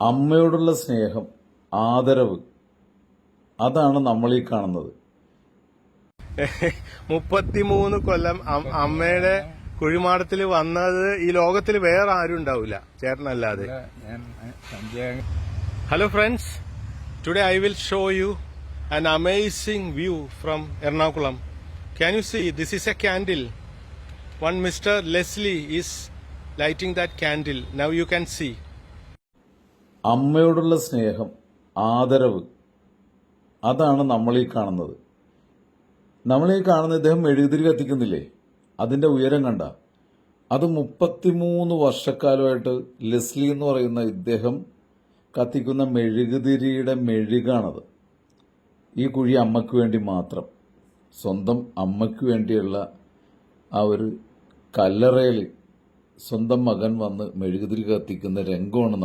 അമ്മയോടുള്ള സ്നേഹം, ആദരവ്, അതാണ് നമ്മൾ ഈ കാണുന്നത്. 33 കൊല്ലം അമ്മയുടെ കുഴിമാടത്തിൽ വന്നത് ഈ ലോകത്തിൽ വേറെ ആരും ഉണ്ടാവില്ല ചേട്ടനല്ലാതെ. Hello friends, today I will show you an amazing view from Ernakulam. Can you see? This is a candle. One Mr. Leslie is lighting that candle. Now you can see. അമ്മയോടുള്ള സ്നേഹം, ആദരവ്, അതാണ് നമ്മൾ ഈ കാണുന്നത്. നമ്മൾ ഈ കാണുന്ന ഇദ്ദേഹം മെഴുകുതിരി കത്തിക്കുന്നില്ലേ, അതിന്റെ ഉയരം കണ്ട. അത് 33 വർഷക്കാലമായിട്ട് ലെസ്ലി എന്ന് പറയുന്ന ഇദ്ദേഹം കത്തിക്കുന്ന മെഴുകുതിരിയുടെ മെഴുകാണത്. ഈ കുഴി അമ്മയ്ക്ക് വേണ്ടി മാത്രം, സ്വന്തം അമ്മയ്ക്ക് വേണ്ടിയുള്ള ആ ഒരു കല്ലറയിൽ സ്വന്തം മകൻ വന്ന് മെഴുകുതിരി കത്തിക്കുന്ന രംഗമാണ്